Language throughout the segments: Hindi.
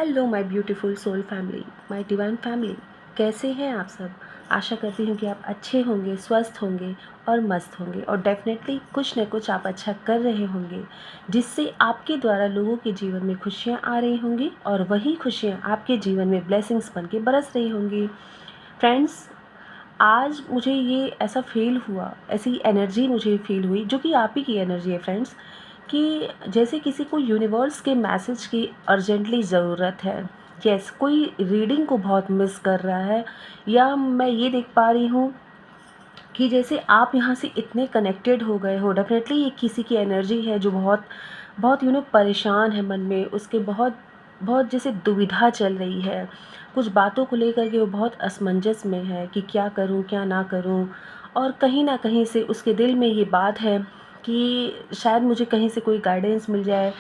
Hello my beautiful soul family, my divine family. कैसे हैं आप सब? आशा करती हूँ कि आप अच्छे होंगे, स्वस्थ होंगे और मस्त होंगे, और डेफिनेटली कुछ न कुछ आप अच्छा कर रहे होंगे जिससे आपके द्वारा लोगों के जीवन में खुशियाँ आ रही होंगी और वही खुशियाँ आपके जीवन में ब्लेसिंग्स बन के बरस रही होंगी। फ्रेंड्स, आज मुझे ये ऐसा फ़ील हुआ, ऐसी एनर्जी मुझे फ़ील हुई जो कि आप ही की एनर्जी है फ्रेंड्स, कि जैसे किसी को यूनिवर्स के मैसेज की अर्जेंटली ज़रूरत है। यस, कोई रीडिंग को बहुत मिस कर रहा है, या मैं ये देख पा रही हूँ कि जैसे आप यहाँ से इतने कनेक्टेड हो गए हो। डेफिनेटली ये किसी की एनर्जी है जो बहुत बहुत परेशान है मन में, उसके बहुत बहुत जैसे दुविधा चल रही है। कुछ बातों को लेकर के वो बहुत असमंजस में है कि क्या करूँ क्या ना करूँ, और कहीं ना कहीं से उसके दिल में ये बात है कि शायद मुझे कहीं से कोई गाइडेंस मिल जाए,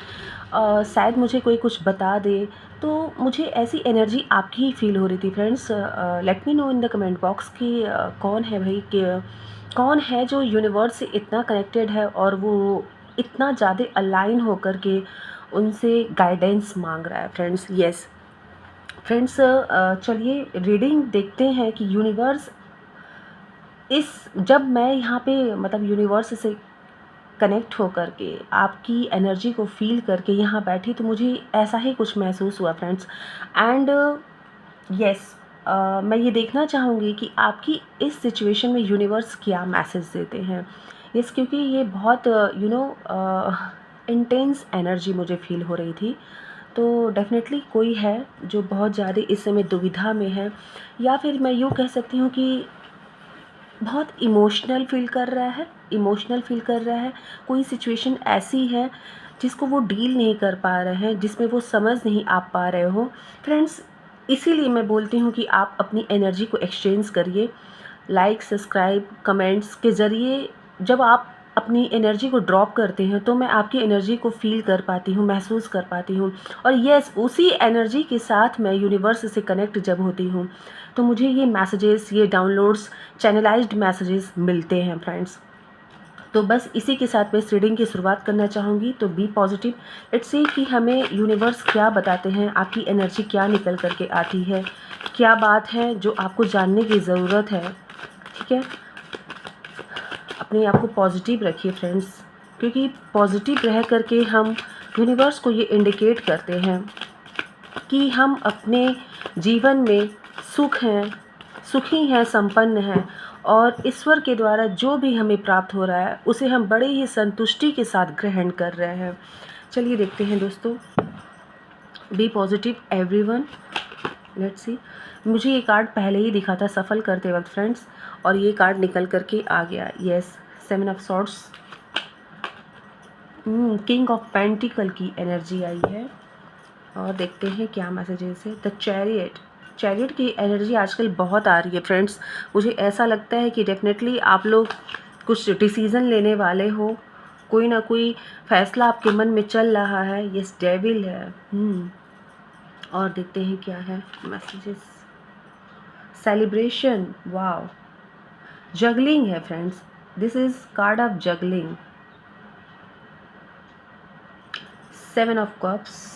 शायद मुझे कोई कुछ बता दे। तो मुझे ऐसी एनर्जी आपकी ही फील हो रही थी friends. Let me know in the comment box कि कौन है भाई, कि कौन है जो यूनिवर्स से इतना कनेक्टेड है और वो इतना ज़्यादा अलाइन होकर के उनसे गाइडेंस मांग रहा है फ्रेंड्स। यस फ्रेंड्स, चलिए रीडिंग देखते हैं कि यूनिवर्स इस जब मैं यहाँ पे मतलब यूनिवर्स से कनेक्ट होकर के आपकी एनर्जी को फ़ील करके यहाँ बैठी, तो मुझे ऐसा ही कुछ महसूस हुआ फ्रेंड्स। एंड यस, मैं ये देखना चाहूँगी कि आपकी इस सिचुएशन में यूनिवर्स क्या मैसेज देते हैं। यस, क्योंकि ये बहुत इंटेंस एनर्जी मुझे फ़ील हो रही थी। तो डेफ़िनेटली कोई है जो बहुत ज़्यादा इस समय दुविधा में है, या फिर मैं यूँ कह सकती हूँ कि बहुत इमोशनल फ़ील कर रहा है। कोई सिचुएशन ऐसी है जिसको वो डील नहीं कर पा रहे हैं, जिसमें वो समझ नहीं आ पा रहे हो। फ्रेंड्स, इसीलिए मैं बोलती हूँ कि आप अपनी एनर्जी को एक्सचेंज करिए। लाइक, सब्सक्राइब, कमेंट्स के ज़रिए जब आप अपनी एनर्जी को ड्रॉप करते हैं तो मैं आपकी एनर्जी को फ़ील कर पाती हूँ, महसूस कर पाती हूँ। और येस, उसी एनर्जी के साथ मैं यूनिवर्स से कनेक्ट जब होती हूँ तो मुझे ये मैसेजेस, ये डाउनलोड्स, चैनलाइज्ड मैसेजेस मिलते हैं फ्रेंड्स। तो बस इसी के साथ मैं इस रीडिंग की शुरुआत करना चाहूँगी। तो बी पॉजिटिव, लेट्स सी कि हमें यूनिवर्स क्या बताते हैं, आपकी एनर्जी क्या निकल करके आती है, क्या बात है जो आपको जानने की ज़रूरत है। ठीक है, अपने आप को पॉजिटिव रखिए फ्रेंड्स, क्योंकि पॉजिटिव रह करके हम यूनिवर्स को ये इंडिकेट करते हैं कि हम अपने जीवन में सुखी हैं, संपन्न हैं, और ईश्वर के द्वारा जो भी हमें प्राप्त हो रहा है उसे हम बड़े ही संतुष्टि के साथ ग्रहण कर रहे हैं। चलिए देखते हैं दोस्तों। Be positive everyone. Let's see, मुझे ये कार्ड पहले ही दिखा था सफल करते वक्त फ्रेंड्स, और ये कार्ड निकल करके आ गया। Yes, 7 of swords, king of pentacle की एनर्जी आई है। और देखते हैं क्या मैसेजेस है। द चैरियट, चैरियट की एनर्जी आजकल बहुत आ रही है फ्रेंड्स। मुझे ऐसा लगता है कि डेफिनेटली आप लोग कुछ डिसीज़न लेने वाले हो, कोई ना कोई फैसला आपके मन में चल रहा है। यस, डेविल है। और देखते हैं क्या है मैसेजेस। सेलिब्रेशन, वाव, जगलिंग है friends, this is called of juggling. 7 of cups,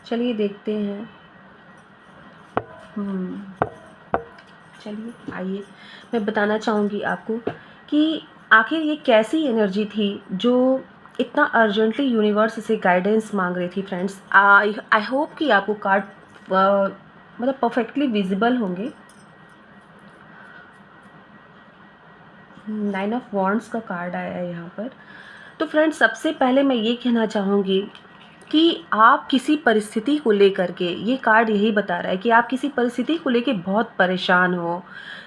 चलिए देखते हैं। चलिए आइए, मैं बताना चाहूँगी आपको कि आखिर ये कैसी एनर्जी थी जो इतना अर्जेंटली यूनिवर्स से गाइडेंस मांग रही थी फ्रेंड्स। आई होप कि आपको कार्ड मतलब परफेक्टली विजिबल होंगे। 9 ऑफ वॉन्ड्स का कार्ड आया है यहाँ पर। तो फ्रेंड्स, सबसे पहले मैं ये कहना चाहूँगी कि आप किसी परिस्थिति को लेकर के, ये कार्ड यही बता रहा है कि आप किसी परिस्थिति को लेके बहुत परेशान हो।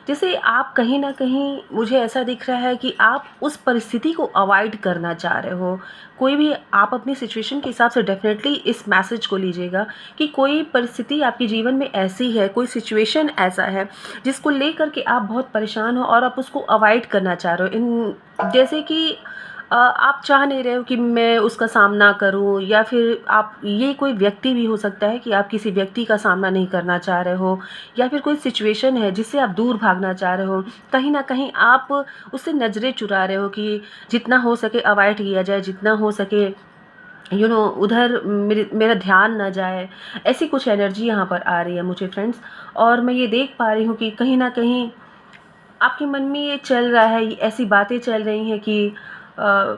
जैसे आप कहीं ना कहीं, मुझे ऐसा दिख रहा है कि आप उस परिस्थिति को अवॉइड करना चाह रहे हो। कोई भी, आप अपनी सिचुएशन के हिसाब से डेफिनेटली इस मैसेज को लीजिएगा कि कोई परिस्थिति आपके जीवन में ऐसी है, कोई सिचुएशन ऐसा है जिसको लेकर के आप बहुत परेशान हो और आप उसको अवॉइड करना चाह रहे हो। इन जैसे कि आप चाह नहीं रहे हो कि मैं उसका सामना करूं, या फिर आप, ये कोई व्यक्ति भी हो सकता है कि आप किसी व्यक्ति का सामना नहीं करना चाह रहे हो, या फिर कोई सिचुएशन है जिससे आप दूर भागना चाह रहे हो। कहीं ना कहीं आप उससे नज़रें चुरा रहे हो कि जितना हो सके अवॉइड किया जाए, जितना हो सके उधर मेरा ध्यान ना जाए। ऐसी कुछ एनर्जी यहाँ पर आ रही है मुझे फ्रेंड्स। और मैं ये देख पा रही हूँ कि कहीं ना कहीं आपके मन में ये चल रहा है, ऐसी बातें चल रही हैं कि अ,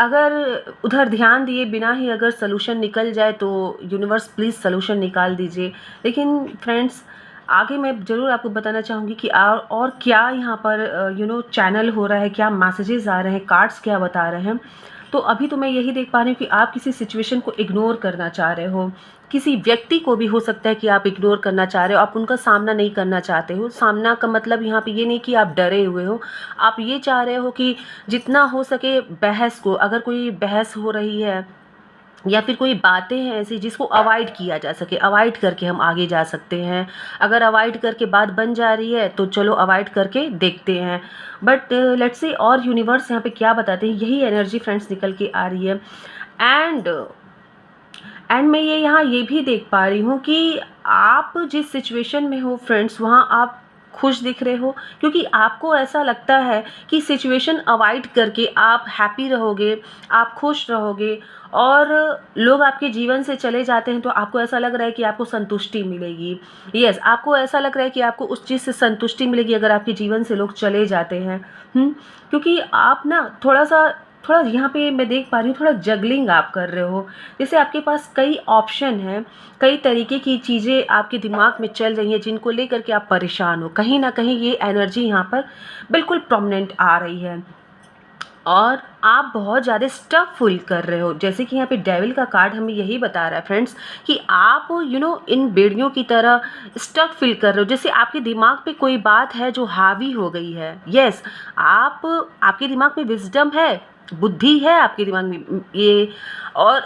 अगर उधर ध्यान दिए बिना ही अगर सॉल्यूशन निकल जाए तो यूनिवर्स प्लीज़ सॉल्यूशन निकाल दीजिए। लेकिन फ्रेंड्स, आगे मैं ज़रूर आपको बताना चाहूँगी कि और क्या यहाँ पर चैनल हो रहा है, क्या मैसेजेस आ रहे हैं, कार्ड्स क्या बता रहे हैं। तो अभी तो मैं यही देख पा रही हूँ कि आप किसी सिचुएशन को इग्नोर करना चाह रहे हो। किसी व्यक्ति को भी हो सकता है कि आप इग्नोर करना चाह रहे हो, आप उनका सामना नहीं करना चाहते हो। सामना का मतलब यहाँ पे ये नहीं कि आप डरे हुए हो, आप ये चाह रहे हो कि जितना हो सके बहस को, अगर कोई बहस हो रही है या फिर कोई बातें हैं ऐसी जिसको अवॉइड किया जा सके, अवॉइड करके हम आगे जा सकते हैं। अगर अवॉइड करके बात बन जा रही है तो चलो अवॉइड करके देखते हैं। बट लेट्स से और यूनिवर्स यहाँ पे क्या बताते हैं, यही एनर्जी फ्रेंड्स निकल के आ रही है। एंड मैं ये यहाँ ये भी देख पा रही हूँ कि आप जिस सिचुएशन में हो फ्रेंड्स, वहाँ आप खुश दिख रहे हो, क्योंकि आपको ऐसा लगता है कि सिचुएशन अवॉइड करके आप हैप्पी रहोगे, आप खुश रहोगे, और लोग आपके जीवन से चले जाते हैं तो आपको ऐसा लग रहा है कि आपको संतुष्टि मिलेगी। यस, आपको ऐसा लग रहा है कि आपको उस चीज़ से संतुष्टि मिलेगी अगर आपके जीवन से लोग चले जाते हैं। क्योंकि आप ना थोड़ा यहाँ पे मैं देख पा रही हूँ, थोड़ा जगलिंग आप कर रहे हो। जैसे आपके पास कई ऑप्शन हैं, कई तरीके की चीज़ें आपके दिमाग में चल रही हैं जिनको लेकर के आप परेशान हो। कहीं ना कहीं ये एनर्जी यहाँ पर बिल्कुल प्रोमिनेंट आ रही है, और आप बहुत ज़्यादा स्टफ फील कर रहे हो। जैसे कि यहाँ पे डेविल का कार्ड हमें यही बता रहा है फ्रेंड्स कि आप इन बेड़ियों की तरह स्टफ फील कर रहे हो, जैसे आपके दिमाग पे कोई बात है जो हावी हो गई है। यस, आपके दिमाग में विजडम है, बुद्धि है आपके दिमाग में ये, और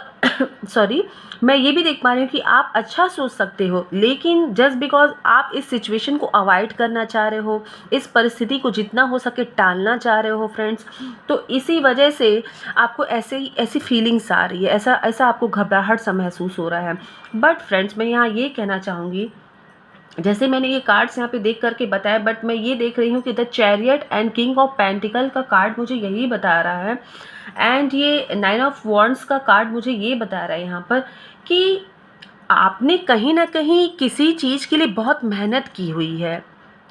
सॉरी, मैं ये भी देख पा रही हूँ कि आप अच्छा सोच सकते हो, लेकिन जस्ट बिकॉज आप इस सिचुएशन को अवॉइड करना चाह रहे हो, इस परिस्थिति को जितना हो सके टालना चाह रहे हो फ्रेंड्स, तो इसी वजह से आपको ऐसी फीलिंग्स आ रही है, ऐसा आपको घबराहट सा महसूस हो रहा है। बट फ्रेंड्स, मैं यहाँ ये कहना चाहूँगी, जैसे मैंने ये कार्ड्स यहाँ पे देख करके बताया, बट मैं ये देख रही हूँ कि the chariot and king of pentacle का कार्ड मुझे यही बता रहा है, एंड ये 9 ऑफ वॉन्ड्स का कार्ड मुझे ये बता रहा है यहाँ पर कि आपने कहीं ना कहीं किसी चीज़ के लिए बहुत मेहनत की हुई है।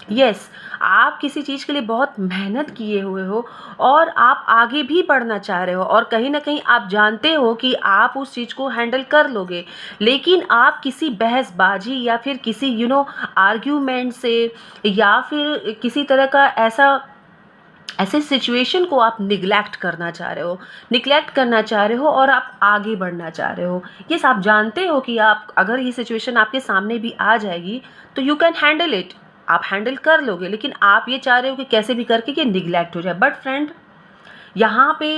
यस, आप किसी चीज़ के लिए बहुत मेहनत किए हुए हो, और आप आगे भी बढ़ना चाह रहे हो, और कहीं ना कहीं आप जानते हो कि आप उस चीज़ को हैंडल कर लोगे, लेकिन आप किसी बहसबाजी या फिर किसी आर्ग्यूमेंट से, या फिर किसी तरह का ऐसे सिचुएशन को आप निगलेक्ट करना चाह रहे हो, और आप आगे बढ़ना चाह रहे हो। यस, आप जानते हो कि आप, अगर ये सिचुएशन आपके सामने भी आ जाएगी तो यू कैन हैंडल इट, आप हैंडल कर लोगे, लेकिन आप ये चाह रहे हो कि कैसे भी करके ये निगलेक्ट हो जाए। बट फ्रेंड, यहाँ पे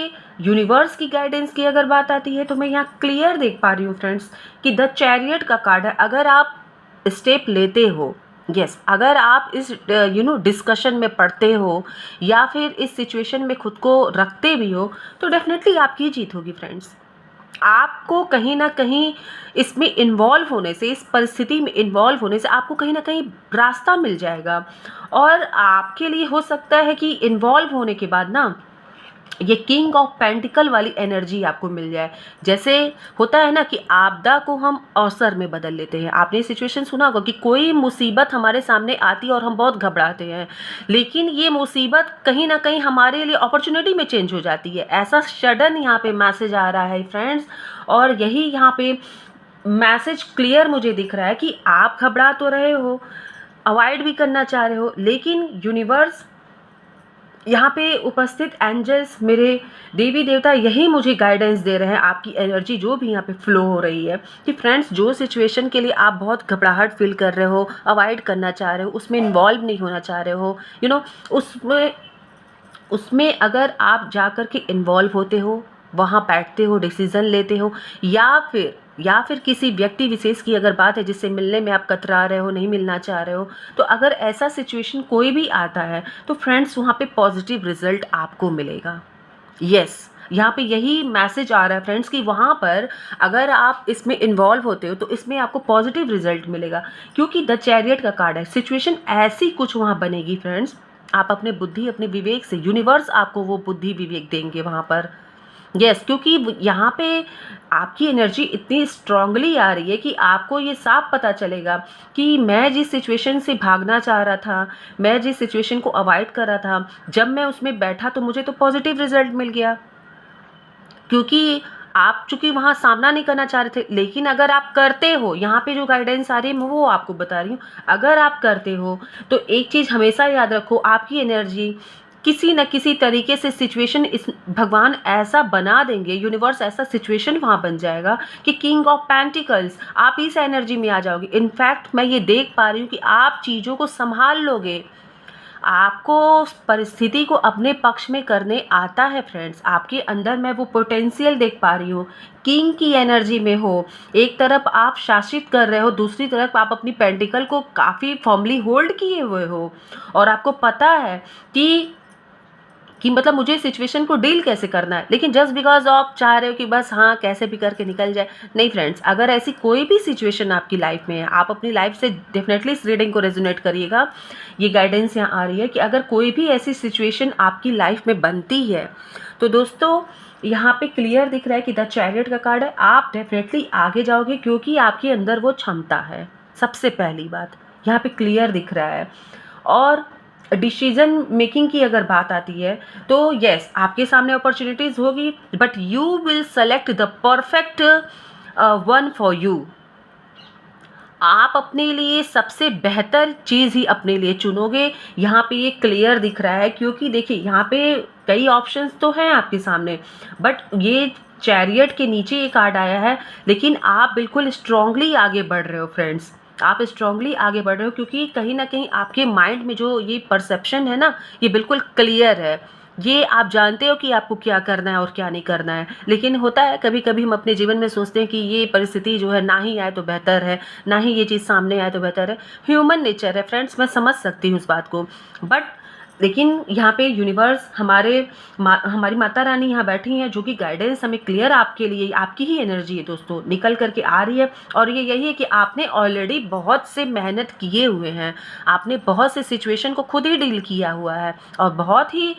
यूनिवर्स की गाइडेंस की अगर बात आती है तो मैं यहाँ क्लियर देख पा रही हूँ फ्रेंड्स कि द चैरियट का कार्ड है। अगर आप स्टेप लेते हो, यस, अगर आप इस डिस्कशन में पढ़ते हो या फिर इस सिचुएशन में खुद को रखते भी हो, तो डेफिनेटली आपकी जीत होगी फ्रेंड्स। आपको कहीं ना कहीं इसमें इन्वॉल्व होने से, इस परिस्थिति में इन्वॉल्व होने से आपको कहीं ना कहीं रास्ता मिल जाएगा, और आपके लिए हो सकता है कि इन्वॉल्व होने के बाद ना ये किंग ऑफ पेंटिकल वाली एनर्जी आपको मिल जाए। जैसे होता है ना कि आपदा को हम अवसर में बदल लेते हैं। आपने सिचुएशन सुना होगा कि कोई मुसीबत हमारे सामने आती है और हम बहुत घबराते हैं, लेकिन ये मुसीबत कहीं ना कहीं हमारे लिए अपॉर्चुनिटी में चेंज हो जाती है। ऐसा सडन यहाँ पे मैसेज आ रहा है फ्रेंड्स, और यही यहाँ पे मैसेज क्लियर मुझे दिख रहा है कि आप घबरा तो रहे हो, अवॉइड भी करना चाह रहे हो, लेकिन यूनिवर्स, यहाँ पे उपस्थित एंजल्स, मेरे देवी देवता यही मुझे गाइडेंस दे रहे हैं, आपकी एनर्जी जो भी यहाँ पे फ्लो हो रही है, कि फ्रेंड्स जो सिचुएशन के लिए आप बहुत घबराहट फील कर रहे हो, अवॉइड करना चाह रहे हो, उसमें इन्वॉल्व नहीं होना चाह रहे हो, उसमें उसमें अगर आप जा कर के इन्वॉल्व होते हो, वहाँ बैठते हो, डिसीज़न लेते हो, या फिर किसी व्यक्ति विशेष की अगर बात है जिससे मिलने में आप कतरा रहे हो, नहीं मिलना चाह रहे हो, तो अगर ऐसा सिचुएशन कोई भी आता है तो फ्रेंड्स वहाँ पे पॉजिटिव रिजल्ट आपको मिलेगा। यस, यहाँ पे यही मैसेज आ रहा है फ्रेंड्स कि वहाँ पर अगर आप इसमें इन्वॉल्व होते हो तो इसमें आपको पॉजिटिव रिजल्ट मिलेगा, क्योंकि द चैरियट का कार्ड है। सिचुएशन ऐसी कुछ वहाँ बनेगी फ्रेंड्स, आप अपने बुद्धि, अपने विवेक से, यूनिवर्स आपको वो बुद्धि विवेक देंगे वहाँ पर। यस, क्योंकि यहाँ पे आपकी एनर्जी इतनी स्ट्रांगली आ रही है कि आपको ये साफ पता चलेगा कि मैं जिस सिचुएशन से भागना चाह रहा था, मैं जिस सिचुएशन को अवॉइड कर रहा था, जब मैं उसमें बैठा तो मुझे तो पॉजिटिव रिजल्ट मिल गया, क्योंकि आप चूंकि वहाँ सामना नहीं करना चाह रहे थे। लेकिन अगर आप करते हो, यहाँ पे जो गाइडेंस आ रही है मैं वो आपको बता रही हूँ, अगर आप करते हो तो एक चीज़ हमेशा याद रखो, आपकी एनर्जी किसी न किसी तरीके से सिचुएशन इस भगवान ऐसा बना देंगे, यूनिवर्स ऐसा सिचुएशन वहाँ बन जाएगा कि किंग ऑफ पेंटिकल्स आप इस एनर्जी में आ जाओगे। इनफैक्ट मैं ये देख पा रही हूँ कि आप चीज़ों को संभाल लोगे, आपको उस परिस्थिति को अपने पक्ष में करने आता है फ्रेंड्स। आपके अंदर मैं वो पोटेंशियल देख पा रही हूँ, किंग की एनर्जी में हो। एक तरफ आप शासित कर रहे हो, दूसरी तरफ आप अपनी पेंटिकल को काफ़ी फर्मली होल्ड किए हुए हो, और आपको पता है कि मतलब मुझे सिचुएशन को डील कैसे करना है। लेकिन जस्ट बिकॉज आप चाह रहे हो कि बस हाँ कैसे भी करके निकल जाए, नहीं फ्रेंड्स, अगर ऐसी कोई भी सिचुएशन आपकी लाइफ में है, आप अपनी लाइफ से डेफिनेटली इस रीडिंग को रेजोनेट करिएगा। ये गाइडेंस यहाँ आ रही है कि अगर कोई भी ऐसी सिचुएशन आपकी लाइफ में बनती है तो दोस्तों यहाँ पे क्लियर दिख रहा है कि द चैरियट का कार्ड है, आप डेफिनेटली आगे जाओगे क्योंकि आपके अंदर वो क्षमता है। सबसे पहली बात यहाँ पे क्लियर दिख रहा है। और डिसीजन मेकिंग की अगर बात आती है तो यस, आपके सामने अपॉर्चुनिटीज़ होगी, but you will select the perfect one for you. आप अपने लिए सबसे बेहतर चीज़ ही अपने लिए चुनोगे, यहाँ पे ये क्लियर दिख रहा है। क्योंकि देखिए यहाँ पे कई ऑप्शंस तो हैं आपके सामने, बट ये चैरियट के नीचे ये कार्ड आया है, लेकिन आप बिल्कुल स्ट्रांगली आगे बढ़ रहे हो फ्रेंड्स। आप स्ट्रांगली आगे बढ़ रहे हो क्योंकि कहीं ना कहीं आपके माइंड में जो ये परसेप्शन है ना, ये बिल्कुल क्लियर है। ये आप जानते हो कि आपको क्या करना है और क्या नहीं करना है। लेकिन होता है कभी कभी हम अपने जीवन में सोचते हैं कि ये परिस्थिति जो है ना ही आए तो बेहतर है, ना ही ये चीज़ सामने आए तो बेहतर है। ह्यूमन नेचर है फ्रेंड्स, मैं समझ सकती हूँ इस बात को। बट लेकिन यहाँ पे यूनिवर्स हमारी माता रानी यहाँ बैठी हैं, जो कि गाइडेंस हमें क्लियर आपके लिए, आपकी ही एनर्जी है दोस्तों, निकल करके आ रही है। और ये यही है कि आपने ऑलरेडी बहुत से मेहनत किए हुए हैं, आपने बहुत से सिचुएशन को खुद ही डील किया हुआ है, और बहुत ही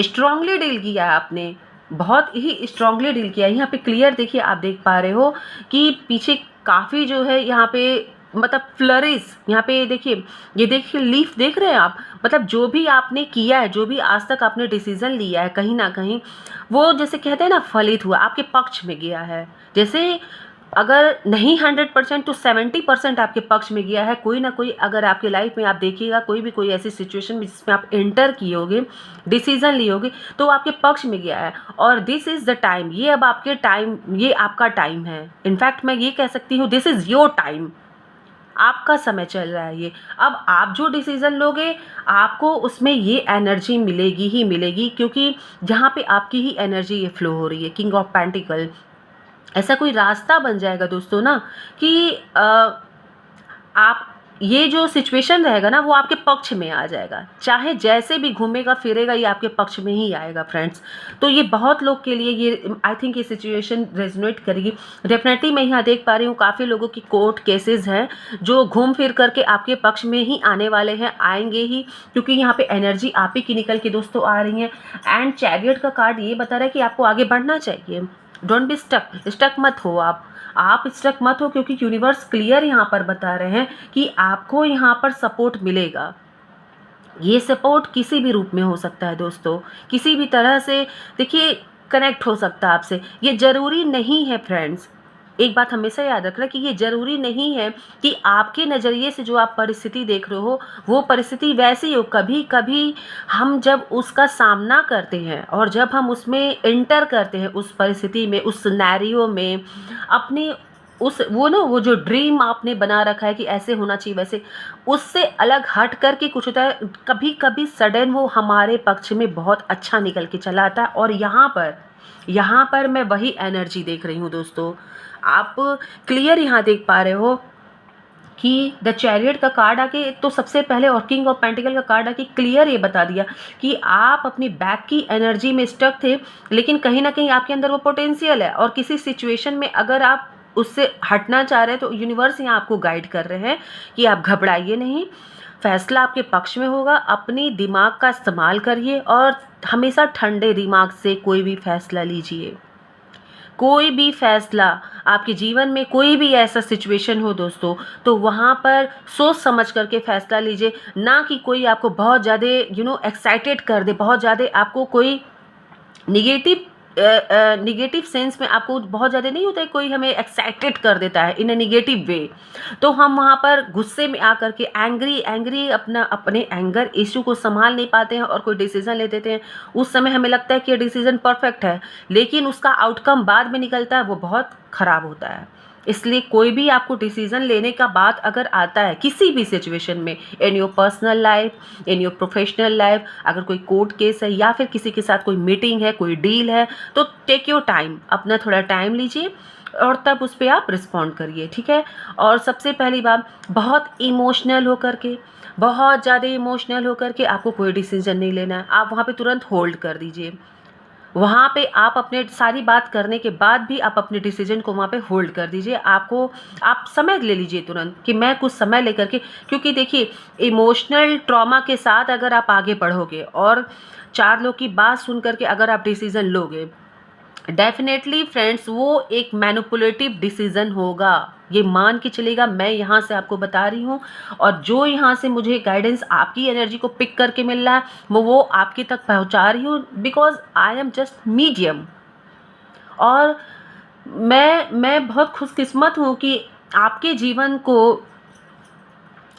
स्ट्रांगली डील किया है आपने, बहुत ही स्ट्रांगली डील किया है। यहाँ पे क्लियर देखिए, आप देख पा रहे हो कि पीछे काफ़ी जो है यहाँ पे मतलब फ्लरिश, यहाँ पे देखिए, ये देखिए लीफ देख रहे हैं आप, मतलब जो भी आपने किया है, जो भी आज तक आपने डिसीजन लिया है, कहीं ना कहीं वो जैसे कहते हैं ना फलित हुआ, आपके पक्ष में गया है। जैसे अगर नहीं 100% तो 70% आपके पक्ष में गया है। कोई ना कोई अगर आपके लाइफ में आप देखिएगा, कोई भी कोई ऐसी सिचुएशन में जिसमें आप एंटर किए होगे, डिसीजन लिए होगे, तो वो आपके पक्ष में गया है। और दिस इज़ द टाइम, ये अब आपके टाइम, ये आपका टाइम है। इनफैक्ट मैं ये कह सकती हूँ दिस इज़ योर टाइम, आपका समय चल रहा है ये। अब आप जो डिसीज़न लोगे आपको उसमें ये एनर्जी मिलेगी ही मिलेगी, क्योंकि जहाँ पे आपकी ही एनर्जी ये फ्लो हो रही है। किंग ऑफ पेंटिकल, ऐसा कोई रास्ता बन जाएगा दोस्तों ना कि आप ये जो सिचुएशन रहेगा ना वो आपके पक्ष में आ जाएगा, चाहे जैसे भी घूमेगा फिरेगा ये आपके पक्ष में ही आएगा फ्रेंड्स। तो ये बहुत लोग के लिए ये आई थिंक ये सिचुएशन रेजोनेट करेगी डेफिनेटली। मैं यहाँ देख पा रही हूँ काफ़ी लोगों की कोर्ट केसेस हैं जो घूम फिर करके आपके पक्ष में ही आने वाले हैं, आएंगे ही, क्योंकि यहाँ पे एनर्जी आप ही की निकल के दोस्तों आ रही है। एंड चैरियट का कार्ड ये बता रहा है कि आपको आगे बढ़ना चाहिए, डोंट बी स्टक मत हो आप स्टक मत हो, क्योंकि यूनिवर्स क्लियर यहाँ पर बता रहे हैं कि आपको यहाँ पर सपोर्ट मिलेगा। ये सपोर्ट किसी भी रूप में हो सकता है दोस्तों, किसी भी तरह से देखिए कनेक्ट हो सकता है आपसे। ये ज़रूरी नहीं है फ्रेंड्स, एक बात हमेशा याद रखना कि ये ज़रूरी नहीं है कि आपके नज़रिए से जो आप परिस्थिति देख रहे हो वो परिस्थिति वैसी हो। कभी कभी हम जब उसका सामना करते हैं और जब हम उसमें एंटर करते हैं, उस परिस्थिति में, उस सिनेरियो में, अपने उस वो जो ड्रीम आपने बना रखा है कि ऐसे होना चाहिए वैसे, उससे अलग हट करके कुछ होता है, कभी कभी सडन वो हमारे पक्ष में बहुत अच्छा निकल के चला आता है। और यहाँ पर मैं वही एनर्जी देख रही हूँ दोस्तों। आप क्लियर यहाँ देख पा रहे हो कि द चैरियट का कार्ड आके तो सबसे पहले, और किंग ऑफ पेंटिकल का कार्ड आके क्लियर ये बता दिया कि आप अपनी बैक की एनर्जी में स्टक थे, लेकिन कहीं ना कहीं आपके अंदर वो पोटेंशियल है, और किसी सिचुएशन में अगर आप उससे हटना चाह रहे हैं तो यूनिवर्स यहाँ आपको गाइड कर रहे हैं कि आप घबराइए नहीं, फैसला आपके पक्ष में होगा। अपनी दिमाग का इस्तेमाल करिए और हमेशा ठंडे दिमाग से कोई भी फैसला लीजिए। कोई भी फैसला आपके जीवन में, कोई भी ऐसा सिचुएशन हो दोस्तों, तो वहाँ पर सोच समझ करके फैसला लीजिए, ना कि कोई आपको बहुत ज़्यादा एक्साइटेड कर दे, बहुत ज़्यादा आपको कोई निगेटिव सेंस में आपको बहुत ज़्यादा नहीं होता है, कोई हमें एक्साइटेड कर देता है इन अ निगेटिव वे, तो हम वहाँ पर गुस्से में आकर के एंग्री अपने एंगर इशू को संभाल नहीं पाते हैं और कोई डिसीज़न ले देते हैं। उस समय हमें लगता है कि ये डिसीज़न परफेक्ट है, लेकिन उसका आउटकम बाद में निकलता है वो बहुत ख़राब होता है। इसलिए कोई भी आपको डिसीज़न लेने का बात अगर आता है किसी भी सिचुएशन में, in your personal life, in your professional life, अगर कोई कोर्ट केस है या फिर किसी के साथ कोई मीटिंग है, कोई डील है, तो टेक योर टाइम, अपना थोड़ा टाइम लीजिए और तब उस पर आप रिस्पॉन्ड करिए, ठीक है। और सबसे पहली बात, बहुत इमोशनल होकर के, बहुत ज़्यादा इमोशनल होकर के आपको कोई डिसीजन नहीं लेना है। आप वहाँ पे तुरंत होल्ड कर दीजिए। वहाँ पे आप अपने सारी बात करने के बाद भी आप अपने डिसीजन को वहाँ पे होल्ड कर दीजिए। आप समय ले लीजिए तुरंत कि मैं कुछ समय लेकर के, क्योंकि देखिए इमोशनल ट्रॉमा के साथ अगर आप आगे बढ़ोगे और 4 लोग की बात सुन करके अगर आप डिसीजन लोगे, डेफिनेटली फ्रेंड्स वो एक मैनिपुलेटिव डिसीजन होगा, ये मान के चलेगा। मैं यहाँ से आपको बता रही हूँ, और जो यहाँ से मुझे गाइडेंस आपकी एनर्जी को पिक करके मिल रहा है वो आपके तक पहुँचा रही हूँ, because I am just medium. और मैं बहुत खुशकिस्मत हूँ कि आपके जीवन को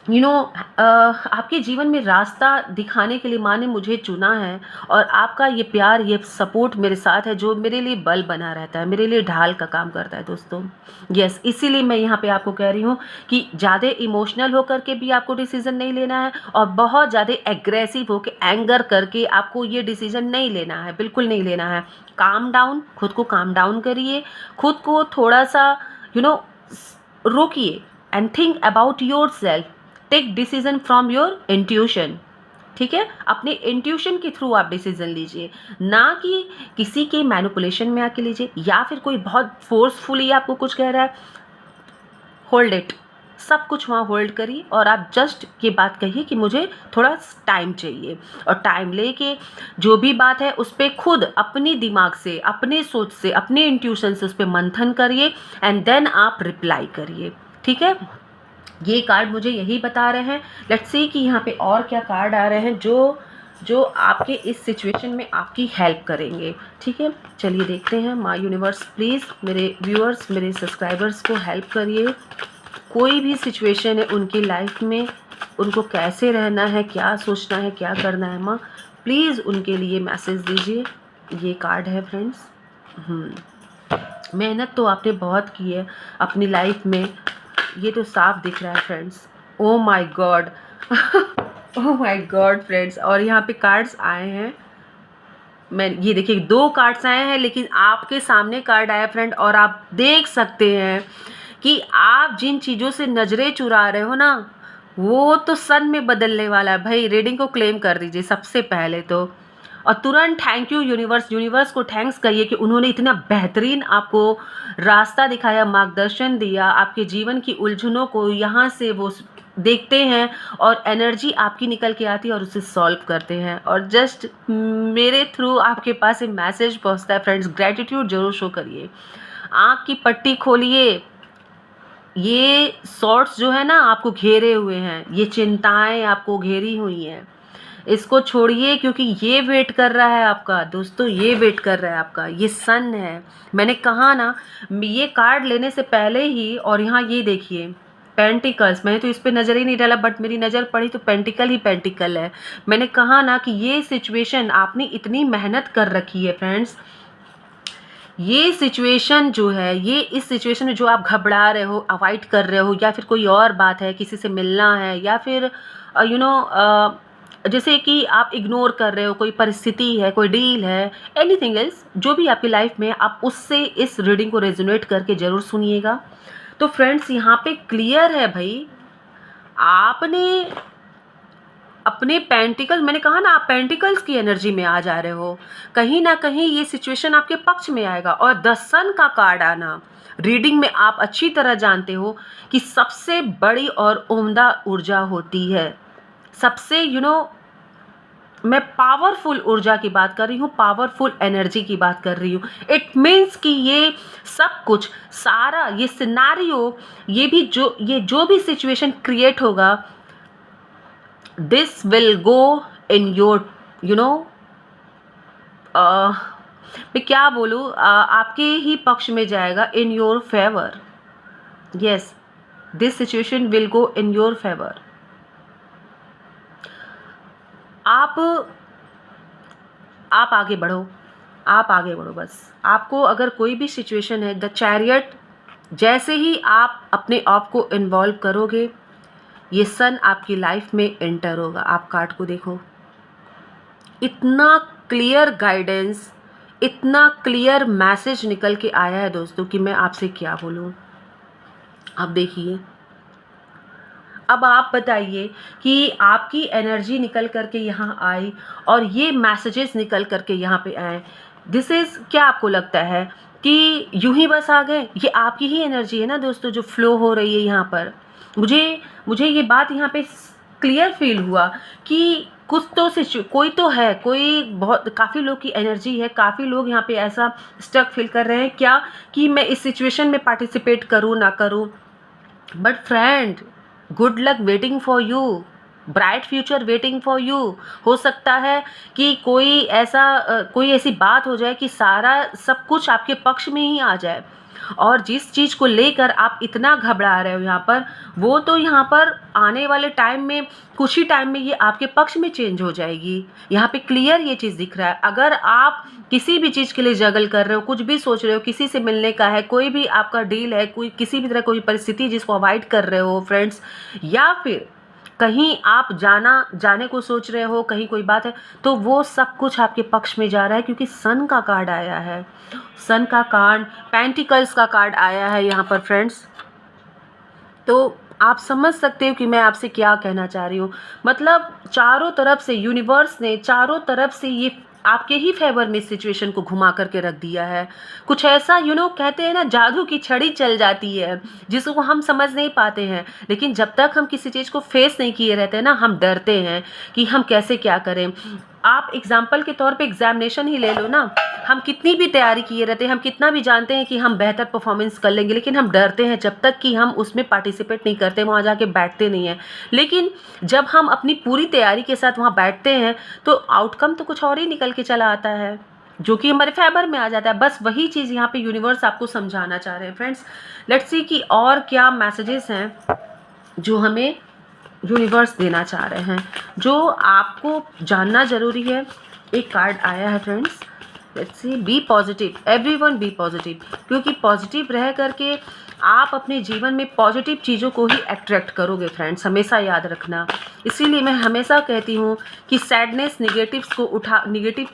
आपके जीवन में रास्ता दिखाने के लिए माँ ने मुझे चुना है, और आपका ये प्यार, ये सपोर्ट मेरे साथ है जो मेरे लिए बल बना रहता है, मेरे लिए ढाल का काम करता है दोस्तों। यस, इसीलिए मैं यहाँ पे आपको कह रही हूँ कि ज़्यादा इमोशनल होकर के भी आपको डिसीज़न नहीं लेना है, और बहुत ज़्यादा एग्रेसिव होकर एंगर करके आपको ये डिसीज़न नहीं लेना है, बिल्कुल नहीं लेना है। काम डाउन, खुद को काम डाउन करिए, खुद को थोड़ा सा रोकिए and think about yourself, take decision from your intuition, ठीक है। अपने इंट्यूशन के थ्रू आप डिसीजन लीजिए, ना कि किसी के मैनिपुलेशन में आके लीजिए, या फिर कोई बहुत फोर्सफुली आपको कुछ कह रहा है। होल्ड इट, सब कुछ वहाँ होल्ड करिए और आप जस्ट ये बात कहिए कि मुझे थोड़ा टाइम चाहिए, और टाइम लेके जो भी बात है उस पर खुद अपनी दिमाग से, अपने सोच से, अपने इंट्यूशन से उस पर मंथन करिए एंड देन आप रिप्लाई करिए, ठीक है। ये कार्ड मुझे यही बता रहे हैं। लेट्स सी कि यहाँ पे और क्या कार्ड आ रहे हैं जो आपके इस सिचुएशन में आपकी हेल्प करेंगे, ठीक है। चलिए देखते हैं। माय यूनिवर्स प्लीज़ मेरे व्यूअर्स, मेरे सब्सक्राइबर्स को हेल्प करिए। कोई भी सिचुएशन है उनकी लाइफ में, उनको कैसे रहना है, क्या सोचना है, क्या करना है, माँ प्लीज़ उनके लिए मैसेज दीजिए। ये कार्ड है फ्रेंड्स। मेहनत तो आपने बहुत की है अपनी लाइफ में, ये तो साफ दिख रहा है friends. Oh my God, oh my God friends. और यहाँ पे कार्ड्स आए हैं, मैं ये देखिए 2 कार्ड्स आए हैं, लेकिन आपके सामने कार्ड आया फ्रेंड, और आप देख सकते हैं कि आप जिन चीज़ों से नज़रें चुरा रहे हो ना, वो तो सन में बदलने वाला है भाई। रीडिंग को क्लेम कर दीजिए सबसे पहले तो, और तुरंत थैंक यू यूनिवर्स को थैंक्स कहिए कि उन्होंने इतना बेहतरीन आपको रास्ता दिखाया, मार्गदर्शन दिया, आपके जीवन की उलझनों को यहाँ से वो देखते हैं और एनर्जी आपकी निकल के आती है और उसे सॉल्व करते हैं, और जस्ट मेरे थ्रू आपके पास एक मैसेज पहुँचता है फ्रेंड्स। ग्रैटिट्यूड जरूर शो करिए, आँख की पट्टी खोलिए। ये सॉर्ट्स जो है ना आपको घेरे हुए हैं, ये चिंताएं आपको घेरी हुई हैं, इसको छोड़िए, क्योंकि ये वेट कर रहा है आपका दोस्तों, ये वेट कर रहा है आपका। ये सन है, मैंने कहा ना, ये कार्ड लेने से पहले ही, और यहाँ ये देखिए पेंटिकल्स, मैंने तो इस पे नज़र ही नहीं डाला, बट मेरी नज़र पड़ी तो पेंटिकल ही पेंटिकल है। मैंने कहा ना कि ये सिचुएशन आपने इतनी मेहनत कर रखी है फ्रेंड्स, ये सिचुएशन जो है, ये इस सिचुएशन में जो आप घबरा रहे हो, अवॉइड कर रहे हो, या फिर कोई और बात है, किसी से मिलना है, या फिर जैसे कि आप इग्नोर कर रहे हो, कोई परिस्थिति है, कोई डील है, एनीथिंग एल्स, जो भी आपकी लाइफ में, आप उससे इस रीडिंग को रेजोनेट करके ज़रूर सुनिएगा। तो फ्रेंड्स यहाँ पे क्लियर है भाई, आपने अपने पेंटिकल, मैंने कहा ना, आप पेंटिकल्स की एनर्जी में आ जा रहे हो, कहीं ना कहीं ये सिचुएशन आपके पक्ष में आएगा। और द सन का कार्ड आना रीडिंग में आप अच्छी तरह जानते हो कि सबसे बड़ी और उम्दा ऊर्जा होती है, सबसे मैं पावरफुल ऊर्जा की बात कर रही हूँ, पावरफुल एनर्जी की बात कर रही हूँ। इट मीन्स कि ये सब कुछ, सारा ये सिनारियो, ये जो भी सिचुएशन क्रिएट होगा, this will go in your मैं क्या बोलूँ, आपके ही पक्ष में जाएगा, in your favour. Yes, this situation will go in your favour. आप आगे बढ़ो, आप आगे बढ़ो बस। आपको अगर कोई भी सिचुएशन है, द चैरियट, जैसे ही आप अपने आप को इन्वॉल्व करोगे, ये सन आपकी लाइफ में एंटर होगा। आप कार्ड को देखो, इतना क्लियर गाइडेंस, इतना क्लियर मैसेज निकल के आया है दोस्तों कि मैं आपसे क्या बोलूँ। अब देखिए, अब आप बताइए कि आपकी एनर्जी निकल करके यहाँ आई और ये मैसेजेस निकल करके यहाँ पे आए, दिस इज़, क्या आपको लगता है कि यूं ही बस आ गए? ये आपकी ही एनर्जी है ना दोस्तों जो फ्लो हो रही है यहाँ पर। मुझे ये बात यहाँ पे क्लियर फील हुआ कि कुछ तो कोई तो है, कोई बहुत, काफ़ी लोग की एनर्जी है, काफ़ी लोग यहाँ पे ऐसा स्टक फील कर रहे हैं क्या कि मैं इस सिचुएशन में पार्टिसिपेट करूँ ना करूँ। But friend, good luck waiting for you, bright future waiting for you. हो सकता है कि कोई ऐसी बात हो जाए कि सारा सब कुछ आपके पक्ष में ही आ जाए, और जिस चीज़ को लेकर आप इतना घबरा रहे हो यहाँ पर, वो तो यहाँ पर आने वाले टाइम में, कुछ ही टाइम में ये आपके पक्ष में चेंज हो जाएगी। यहाँ पे क्लियर ये चीज़ दिख रहा है। अगर आप किसी भी चीज़ के लिए जगल कर रहे हो, कुछ भी सोच रहे हो, किसी से मिलने का है, कोई भी आपका डील है, कोई किसी भी तरह कोई परिस्थिति जिसको अवॉइड कर रहे हो फ्रेंड्स, या फिर कहीं आप जाने को सोच रहे हो, कहीं कोई बात है, तो वो सब कुछ आपके पक्ष में जा रहा है, क्योंकि सन का कार्ड आया है, सन का कार्ड, पेंटिकल्स का कार्ड आया है यहाँ पर फ्रेंड्स। तो आप समझ सकते हो कि मैं आपसे क्या कहना चाह रही हूँ। मतलब चारों तरफ से यूनिवर्स ने चारों तरफ से ये आपके ही फेवर में सिचुएशन को घुमा करके रख दिया है। कुछ ऐसा कहते हैं ना, जादू की छड़ी चल जाती है जिसको हम समझ नहीं पाते हैं, लेकिन जब तक हम किसी चीज़ को फेस नहीं किए रहते हैं ना, हम डरते हैं कि हम कैसे क्या करें। आप एग्जाम्पल के तौर पे एग्जामिनेशन ही ले लो ना, हम कितनी भी तैयारी किए रहते हैं, हम कितना भी जानते हैं कि हम बेहतर परफॉर्मेंस कर लेंगे, लेकिन हम डरते हैं जब तक कि हम उसमें पार्टिसिपेट नहीं करते, वहाँ जाके बैठते नहीं हैं। लेकिन जब हम अपनी पूरी तैयारी के साथ वहाँ बैठते हैं तो आउटकम तो कुछ और ही निकल के चला आता है, जो कि हमारे फेवर में आ जाता है। बस वही चीज़ यहाँ पे यूनिवर्स आपको समझाना चाह रहे हैं फ्रेंड्स। लेट्स सी कि और क्या मैसेजेस हैं जो हमें यूनिवर्स देना चाह रहे हैं, जो आपको जानना ज़रूरी है। एक कार्ड आया है friends, let's see, be positive, everyone be positive, क्योंकि पॉजिटिव रह करके आप अपने जीवन में पॉजिटिव चीज़ों को ही अट्रैक्ट करोगे फ्रेंड्स, हमेशा याद रखना। इसीलिए मैं हमेशा कहती हूँ कि सैडनेस, निगेटिव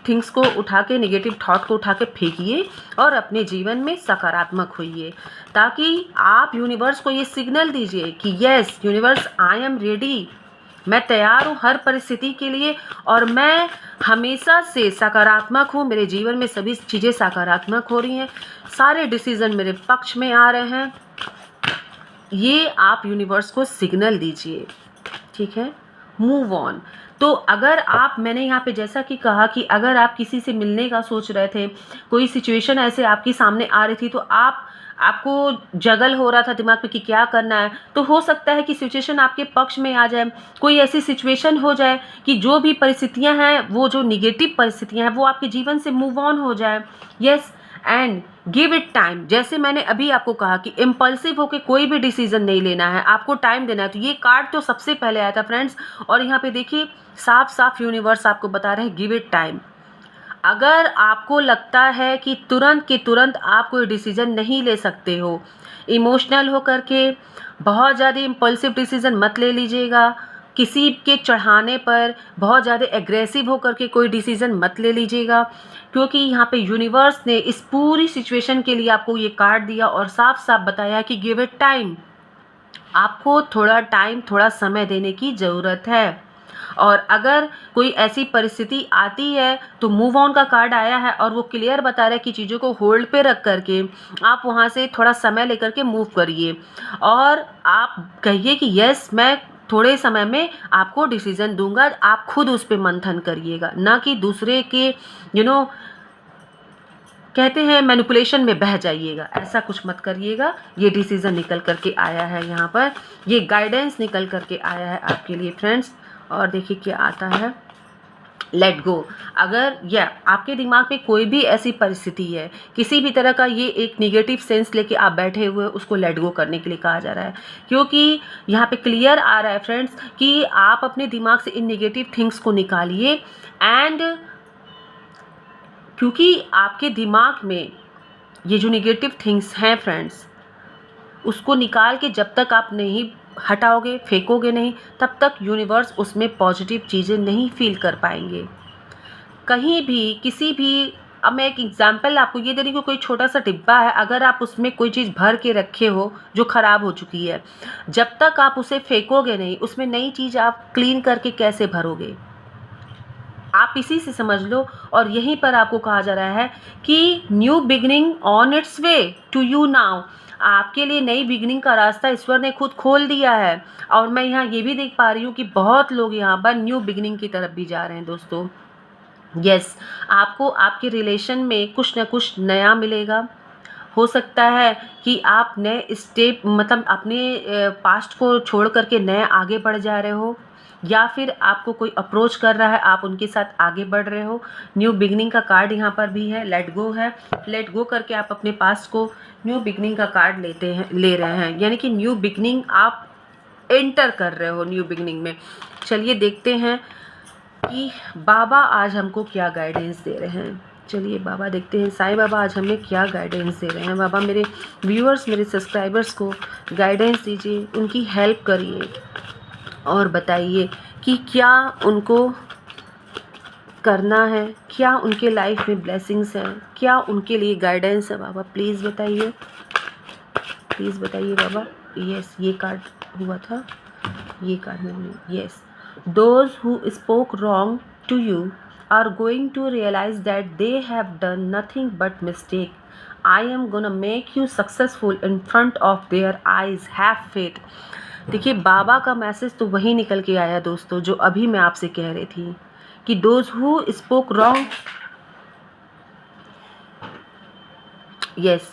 थिंग्स को उठा के, निगेटिव थॉट को उठा के फेंकिए और अपने जीवन में सकारात्मक होइए, ताकि आप यूनिवर्स को ये सिग्नल दीजिए कि yes universe, I am ready, मैं तैयार हूँ हर परिस्थिति के लिए, और मैं हमेशा से सकारात्मक हूँ, मेरे जीवन में सभी चीज़ें सकारात्मक हो रही हैं, सारे डिसीज़न मेरे पक्ष में आ रहे हैं। ये आप यूनिवर्स को सिग्नल दीजिए, ठीक है। Move on. तो अगर आप, मैंने यहाँ पे जैसा कि कहा कि अगर आप किसी से मिलने का सोच रहे थे, कोई सिचुएशन ऐसे आपके सामने आ रही थी, तो आपको जगल हो रहा था दिमाग में कि क्या करना है, तो हो सकता है कि सिचुएशन आपके पक्ष में आ जाए। कोई ऐसी सिचुएशन हो जाए कि जो भी परिस्थितियां हैं, वो जो निगेटिव परिस्थितियां हैं, वो आपके जीवन से मूव ऑन हो जाए। Yes, and give it time. जैसे मैंने अभी आपको कहा कि इम्पल्सिव होकर कोई भी डिसीजन नहीं लेना है, आपको टाइम देना है। तो ये कार्ड तो सबसे पहले आया था फ्रेंड्स, और यहाँ पे देखिए साफ साफ यूनिवर्स आपको बता रहे हैं, गिव इट टाइम। अगर आपको लगता है कि तुरंत के तुरंत आप कोई डिसीज़न नहीं ले सकते हो, इमोशनल हो करके बहुत ज़्यादा इम्पल्सिव डिसीज़न मत ले लीजिएगा। किसी के चढ़ाने पर बहुत ज़्यादा एग्रेसिव हो करके कोई डिसीज़न मत ले लीजिएगा, क्योंकि यहाँ पे यूनिवर्स ने इस पूरी सिचुएशन के लिए आपको ये कार्ड दिया और साफ साफ बताया कि गिव इट टाइम। आपको थोड़ा टाइम, थोड़ा समय देने की ज़रूरत है। और अगर कोई ऐसी परिस्थिति आती है तो मूव ऑन का कार्ड आया है और वो क्लियर बता रहा है कि चीज़ों को होल्ड पे रख करके आप वहाँ से थोड़ा समय लेकर के मूव करिए और आप कहिए कि यस, मैं थोड़े समय में आपको डिसीज़न दूंगा। आप खुद उस पे मंथन करिएगा, ना कि दूसरे के कहते हैं मैनिपुलेशन में बह जाइएगा। ऐसा कुछ मत करिएगा। ये डिसीज़न निकल करके आया है यहाँ पर, ये गाइडेंस निकल करके आया है आपके लिए फ्रेंड्स। और देखिए क्या आता है, लेट गो। अगर आपके दिमाग में कोई भी ऐसी परिस्थिति है, किसी भी तरह का ये एक निगेटिव सेंस लेके आप बैठे हुए, उसको लेट गो करने के लिए कहा जा रहा है। क्योंकि यहाँ पे क्लियर आ रहा है फ्रेंड्स कि आप अपने दिमाग से इन निगेटिव थिंग्स को निकालिए। एंड क्योंकि आपके दिमाग में ये जो निगेटिव थिंग्स हैं फ्रेंड्स, उसको निकाल के जब तक आप नहीं हटाओगे, फेंकोगे नहीं, तब तक यूनिवर्स उसमें पॉजिटिव चीज़ें नहीं फील कर पाएंगे। कहीं भी किसी भी, अब मैं एक एग्जांपल आपको ये दे रही हूँ, कोई छोटा सा डिब्बा है, अगर आप उसमें कोई चीज़ भर के रखे हो जो ख़राब हो चुकी है, जब तक आप उसे फेंकोगे नहीं, उसमें नई चीज़ आप क्लीन करके कैसे भरोगे? आप इसी से समझ लो। और यहीं पर आपको कहा जा रहा है कि new beginning on its way to you now. आपके लिए नई बिगनिंग का रास्ता ईश्वर ने खुद खोल दिया है। और मैं यहाँ ये भी देख पा रही हूँ कि बहुत लोग यहाँ पर न्यू बिगनिंग की तरफ भी जा रहे हैं दोस्तों। यस, आपको आपके रिलेशन में कुछ ना कुछ नया मिलेगा। हो सकता है कि आप नए स्टेप, मतलब अपने पास्ट को छोड़ करके नए आगे बढ़ जा रहे हो, या फिर आपको कोई अप्रोच कर रहा है, आप उनके साथ आगे बढ़ रहे हो। न्यू बिगनिंग का कार्ड यहाँ पर भी है, लेट गो है। लेट गो करके आप अपने पास्ट को न्यू बिगनिंग का कार्ड ले रहे हैं, यानी कि न्यू बिगनिंग आप एंटर कर रहे हो न्यू बिगनिंग में। चलिए देखते हैं कि बाबा आज हमको क्या गाइडेंस दे रहे हैं। चलिए बाबा देखते हैं, साईं बाबा आज हमें क्या गाइडेंस दे रहे हैं। बाबा मेरे व्यूअर्स, मेरे सब्सक्राइबर्स को गाइडेंस दीजिए, उनकी हेल्प करिए और बताइए कि क्या उनको करना है, क्या उनके लाइफ में ब्लेसिंग्स हैं, क्या उनके लिए गाइडेंस है। बाबा प्लीज़ बताइए, प्लीज़ बताइए बाबा। यस, ये कार्ड हुआ था, ये कार्ड में yes. Those who spoke wrong to you are going to realize that they have done nothing but mistake. I am gonna make you successful in front of their eyes. Have faith. देखिए बाबा का मैसेज तो वही निकल के आया दोस्तों, जो अभी मैं आपसे कह रही थी कि those who spoke wrong, yes,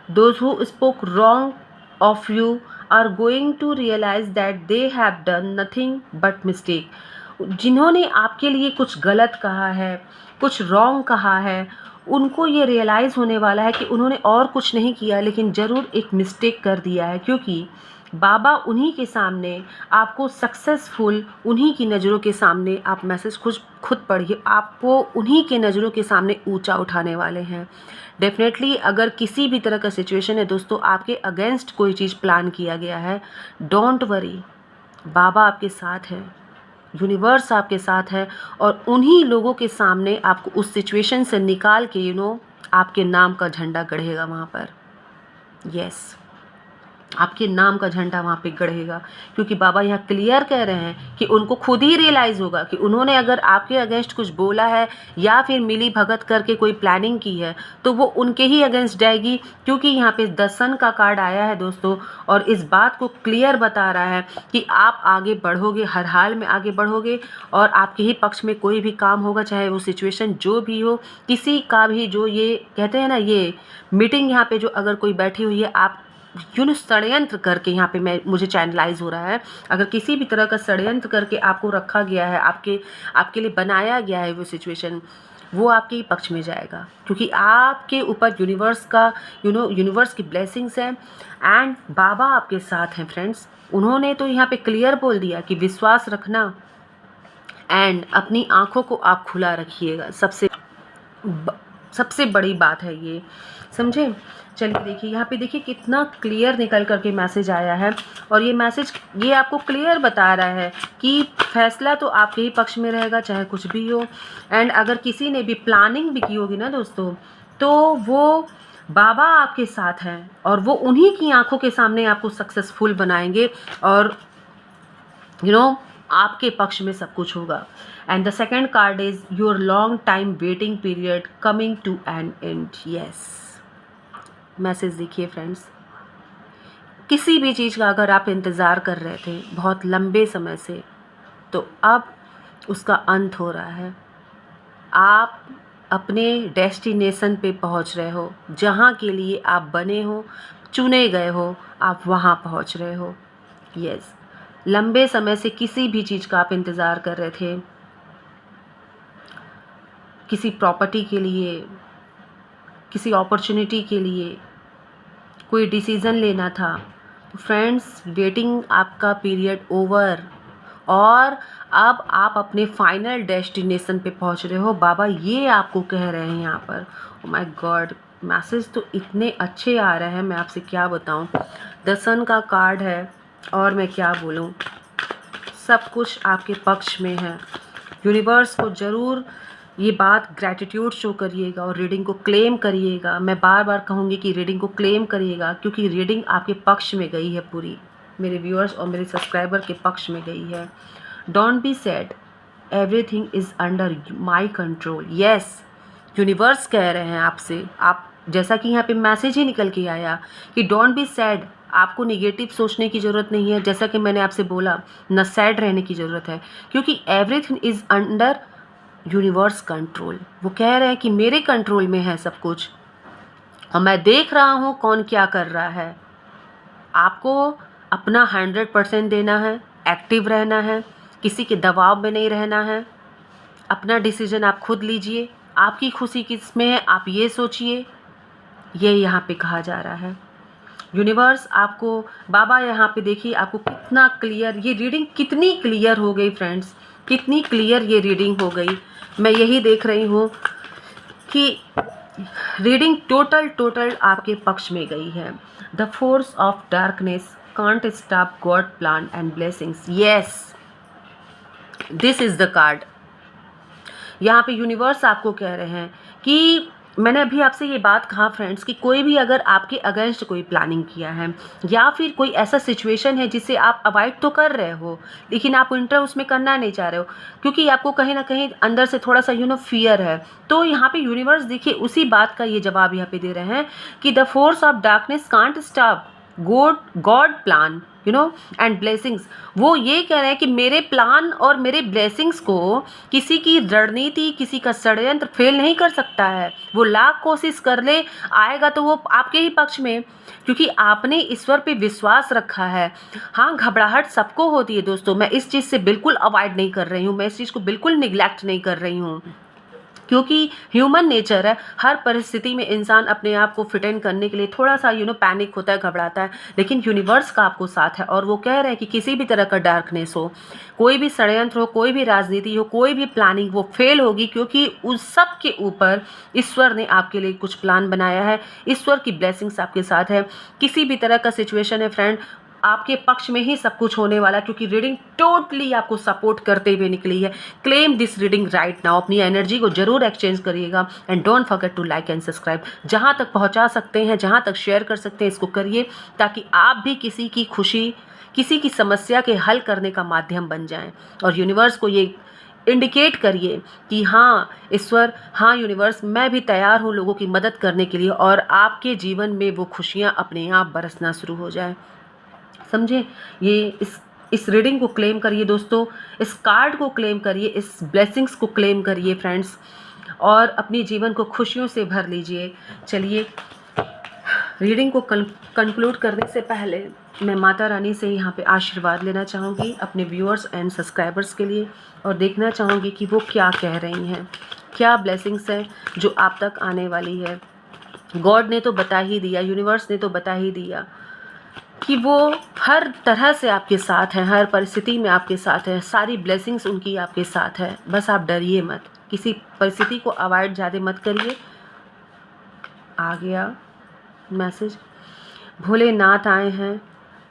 those who spoke wrong of you are going to realize that they have done nothing but mistake. जिन्होंने आपके लिए कुछ गलत कहा है, कुछ रॉन्ग कहा है, उनको ये रियलाइज़ होने वाला है कि उन्होंने और कुछ नहीं किया, लेकिन ज़रूर एक मिस्टेक कर दिया है। क्योंकि बाबा उन्हीं के सामने आपको सक्सेसफुल, उन्हीं की नज़रों के सामने, आप मैसेज खुद पढ़िए, आपको उन्हीं के नज़रों के सामने ऊंचा उठाने वाले हैं। डेफिनेटली अगर किसी भी तरह का सिचुएशन है दोस्तों, आपके अगेंस्ट कोई चीज़ प्लान किया गया है, डोंट वरी, बाबा आपके साथ है, यूनिवर्स आपके साथ है। और उन्हीं लोगों के सामने आपको उस सिचुएशन से निकाल के आपके नाम का झंडा गड़ेगा वहाँ पर। यस, आपके नाम का झंडा वहाँ पे गड़ेगा। क्योंकि बाबा यहाँ क्लियर कह रहे हैं कि उनको खुद ही रियलाइज़ होगा कि उन्होंने अगर आपके अगेंस्ट कुछ बोला है या फिर मिली भगत करके कोई प्लानिंग की है, तो वो उनके ही अगेंस्ट जाएगी। क्योंकि यहाँ पे द सन का कार्ड आया है दोस्तों, और इस बात को क्लियर बता रहा है कि आप आगे बढ़ोगे, हर हाल में आगे बढ़ोगे, और आपके ही पक्ष में कोई भी काम होगा, चाहे वो सिचुएशन जो भी हो, किसी का भी, जो ये कहते हैं ना, ये मीटिंग यहाँ पे जो अगर कोई बैठी हुई है, आप षड्यंत्र करके, यहाँ पे मुझे चैनलाइज हो रहा है, अगर किसी भी तरह का षड्यंत्र करके आपको रखा गया है, आपके लिए बनाया गया है वो सिचुएशन, वो आपके ही पक्ष में जाएगा। क्योंकि आपके ऊपर यूनिवर्स का यूनिवर्स की ब्लेसिंग्स हैं एंड बाबा आपके साथ हैं फ्रेंड्स। उन्होंने तो यहाँ पे क्लियर बोल दिया कि विश्वास रखना एंड अपनी आँखों को आप खुला रखिएगा। सबसे बड़ी बात है ये, समझे। चलिए देखिए, यहाँ पे देखिए कितना क्लियर निकल करके मैसेज आया है। और ये मैसेज ये आपको क्लियर बता रहा है कि फैसला तो आपके ही पक्ष में रहेगा, चाहे कुछ भी हो। एंड अगर किसी ने भी प्लानिंग भी की होगी ना दोस्तों, तो वो बाबा आपके साथ हैं और वो उन्हीं की आंखों के सामने आपको सक्सेसफुल बनाएंगे और आपके पक्ष में सब कुछ होगा। And the second card is your long time waiting period coming to an end. Yes, message देखिए फ्रेंड्स, किसी भी चीज़ का अगर आप इंतज़ार कर रहे थे बहुत लंबे समय से, तो अब उसका अंत हो रहा है। आप अपने डेस्टिनेशन पे पहुंच रहे हो, जहां के लिए आप बने हो, चुने गए हो, आप वहां पहुंच रहे हो। यस, लंबे समय से किसी भी चीज़ का आप इंतज़ार कर रहे थे, किसी प्रॉपर्टी के लिए, किसी अपॉर्चुनिटी के लिए, कोई डिसीज़न लेना था, तो फ्रेंड्स वेटिंग आपका पीरियड ओवर और अब आप अपने फाइनल डेस्टिनेशन पे पहुंच रहे हो। बाबा ये आपको कह रहे हैं यहाँ पर। ओ माय गॉड, मैसेज तो इतने अच्छे आ रहे हैं, मैं आपसे क्या बताऊँ। द सन का कार्ड है और मैं क्या बोलूँ, सब कुछ आपके पक्ष में है। यूनिवर्स को ज़रूर ये बात ग्रैटिट्यूड शो करिएगा और रीडिंग को क्लेम करिएगा। मैं बार बार कहूँगी कि रीडिंग को क्लेम करिएगा, क्योंकि रीडिंग आपके पक्ष में गई है, पूरी मेरे व्यूअर्स और मेरे सब्सक्राइबर के पक्ष में गई है। Don't be sad, everything is under my control. Yes, universe कह रहे हैं आपसे, आप जैसा कि यहाँ पे मैसेज ही निकल के आया कि डोंट बी सैड, आपको निगेटिव सोचने की ज़रूरत नहीं है। जैसा कि मैंने आपसे बोला, न सैड रहने की ज़रूरत है, क्योंकि everything is under universe control. वो कह रहे हैं कि मेरे कंट्रोल में है सब कुछ और मैं देख रहा हूँ कौन क्या कर रहा है। आपको अपना 100% देना है, एक्टिव रहना है, किसी के दबाव में नहीं रहना है। अपना डिसीजन आप खुद लीजिए, आपकी खुशी किस में है आप ये सोचिए। ये यहाँ पे कहा जा रहा है। यूनिवर्स आपको, बाबा यहाँ पे देखिए आपको कितना क्लियर ये रीडिंग, कितनी क्लियर हो गई फ्रेंड्स, कितनी क्लियर ये रीडिंग हो गई। मैं यही देख रही हूँ कि रीडिंग टोटल आपके पक्ष में गई है। The force of darkness can't stop God plan and blessings. Yes, this is the card. यहाँ पे यूनिवर्स आपको कह रहे हैं कि मैंने अभी आपसे ये बात कहा फ्रेंड्स कि कोई भी अगर आपके अगेंस्ट कोई प्लानिंग किया है या फिर कोई ऐसा सिचुएशन है जिसे आप अवॉइड तो कर रहे हो, लेकिन आप इंटर उसमें करना नहीं चाह रहे हो, क्योंकि आपको कहीं ना कहीं अंदर से थोड़ा सा फियर है। तो यहाँ पे यूनिवर्स देखिए उसी बात का ये जवाब यहाँ पे दे रहे हैं कि the force of darkness can't stop God plan and blessings. वो ये कह रहे हैं कि मेरे प्लान और मेरे ब्लेसिंग्स को किसी की रणनीति, किसी का षड्यंत्र फेल नहीं कर सकता है। वो लाख कोशिश कर ले, आएगा तो वो आपके ही पक्ष में, क्योंकि आपने ईश्वर पे विश्वास रखा है। हाँ, घबराहट सबको होती है दोस्तों, मैं इस चीज़ से बिल्कुल अवॉइड नहीं कर रही हूँ, मैं इस चीज़ को बिल्कुल निगलेक्ट नहीं कर रही हूँ, क्योंकि ह्यूमन नेचर है। हर परिस्थिति में इंसान अपने आप को फिट इन करने के लिए थोड़ा सा पैनिक होता है, घबराता है, लेकिन यूनिवर्स का आपको साथ है और वो कह रहे हैं कि किसी भी तरह का डार्कनेस हो, कोई भी षड्यंत्र हो, कोई भी राजनीति हो, कोई भी प्लानिंग, वो फेल होगी, क्योंकि उस सब के ऊपर ईश्वर ने आपके लिए कुछ प्लान बनाया है। ईश्वर की ब्लेसिंग्स आपके साथ है। किसी भी तरह का सिचुएशन है फ्रेंड, आपके पक्ष में ही सब कुछ होने वाला है, क्योंकि रीडिंग टोटली आपको सपोर्ट करते हुए निकली है। Claim this reading right now. अपनी एनर्जी को जरूर एक्सचेंज करिएगा and don't forget to like and subscribe. जहां तक पहुंचा सकते हैं, जहां तक शेयर कर सकते हैं, इसको करिए, ताकि आप भी किसी की खुशी, किसी की समस्या के हल करने का माध्यम बन जाएं। और यूनिवर्स को ये इंडिकेट करिए कि हाँ ईश्वर, हाँ यूनिवर्स, मैं भी तैयार हूँ लोगों की मदद करने के लिए, और आपके जीवन में वो खुशियाँ अपने आप बरसना शुरू हो जाए। समझे? ये इस रीडिंग को क्लेम करिए दोस्तों, इस कार्ड को क्लेम करिए, इस ब्लेसिंग्स को क्लेम करिए फ्रेंड्स, और अपने जीवन को खुशियों से भर लीजिए। चलिए, रीडिंग को कंक्लूड करने से पहले मैं माता रानी से यहाँ पे आशीर्वाद लेना चाहूँगी अपने व्यूअर्स एंड सब्सक्राइबर्स के लिए, और देखना चाहूँगी कि वो क्या कह रही हैं, क्या ब्लेसिंग्स है जो आप तक आने वाली है। गॉड ने तो बता ही दिया, यूनिवर्स ने तो बता ही दिया कि वो हर तरह से आपके साथ हैं, हर परिस्थिति में आपके साथ है, सारी ब्लेसिंग्स उनकी आपके साथ है। बस आप डरिए मत, किसी परिस्थिति को अवॉइड ज़्यादा मत करिए। आ गया मैसेज, भोलेनाथ आए हैं।